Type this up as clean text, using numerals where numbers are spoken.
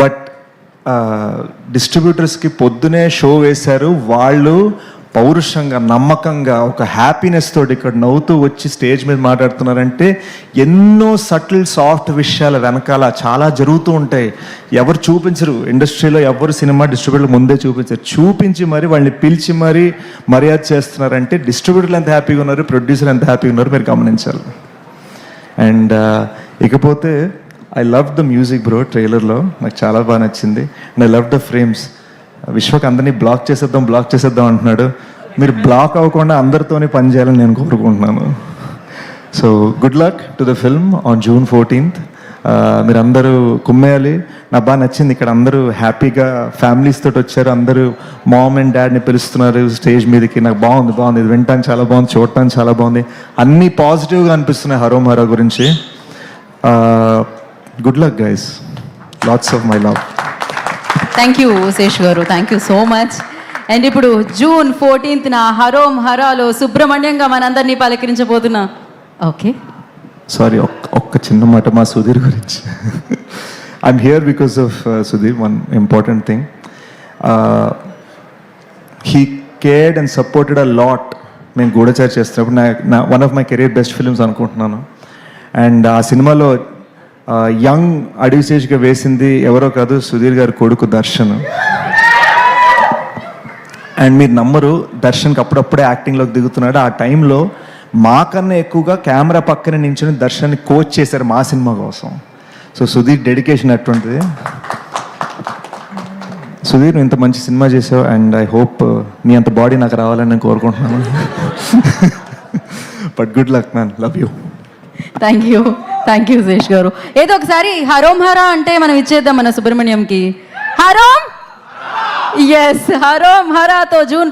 But డిస్ట్రిబ్యూటర్స్కి పొద్దునే show వేశారు. వాళ్ళు పౌరుషంగా, నమ్మకంగా, ఒక హ్యాపీనెస్ తోటి ఇక్కడ నవ్వుతూ వచ్చి స్టేజ్ మీద మాట్లాడుతున్నారంటే ఎన్నో సటిల్ సాఫ్ట్ విషయాల వెనకాల చాలా జరుగుతూ ఉంటాయి. ఎవరు చూపించరు ఇండస్ట్రీలో, ఎవరు సినిమా డిస్ట్రిబ్యూటర్లు ముందే చూపించరు. చూపించి మరి వాళ్ళని పిలిచి మరీ మర్యాద చేస్తున్నారంటే డిస్ట్రిబ్యూటర్లు ఎంత హ్యాపీగా ఉన్నారు, ప్రొడ్యూసర్ ఎంత హ్యాపీగా ఉన్నారు మీరు గమనించాలి. అండ్ ఇకపోతే I love the music bro. ట్రైలర్లో నాకు చాలా బాగా నచ్చింది. And I love the frames. Vishwak అందరినీ బ్లాక్ చేసేద్దాం అంటున్నాడు. మీరు బ్లాక్ అవ్వకుండా అందరితోనే పని చేయాలని నేను కోరుకుంటున్నాను. So good luck to the film on June 14th. మీరందరూ కుమ్మేయాలి. నాకు బాగా నచ్చింది. ఇక్కడ అందరూ హ్యాపీగా ఫ్యామిలీస్ తోటి వచ్చారు. అందరూ మామ్ అండ్ డాడ్ని పిలుస్తున్నారు స్టేజ్ మీదకి. నాకు బాగుంది. ఇది వినటానికి చాలా బాగుంది, చూడటానికి చాలా బాగుంది. అన్నీ పాజిటివ్గా అనిపిస్తున్నాయి హరోం హరా గురించి. Good luck guys. Lots of my love. Thank you Sesh garu, thank you so much. And ఇప్పుడు June 14th హరోం హరాలో సుబ్రహ్మణ్యంగా మనందరినీ పలకరించబోతున్నా. ఓకే, సారీ, ఒక్క చిన్న మాట మా సుధీర్ గురించి. I'm here because of Sudheer. One important thing, he cared and supported a lot. నేను గూఢచారి చేస్తున్నప్పుడు నా one of my career best films అనుకుంటున్నాను. అండ్ ఆ సినిమాలో యంగ్ అడ్యూసేజ్గా వేసింది ఎవరో కాదు, సుధీర్ గారి కొడుకు దర్శన్. అండ్ మీరు నమ్మరు, దర్శన్కి అప్పుడప్పుడే యాక్టింగ్లోకి దిగుతున్నాడు. ఆ టైంలో మాకన్నా ఎక్కువగా కెమెరా పక్కన నించుని దర్శన్ని కోచ్ చేశారు మా సినిమా కోసం. సో సుధీర్ డెడికేషన్ అటువంటిది. సుధీర్, నువ్వు ఇంత మంచి సినిమా చేసావు. అండ్ ఐ హోప్ నీ అంత బాడీ నాకు రావాలని నేను కోరుకుంటున్నాను. But good luck man, love you. Thank you Sesh గారు. ఏదో ఒకసారి హరోం హరా అంటే మనం ఇచ్చేద్దాం మన సుబ్రహ్మణ్యంకి. హరోం, ఎస్, హరోం హరాతో June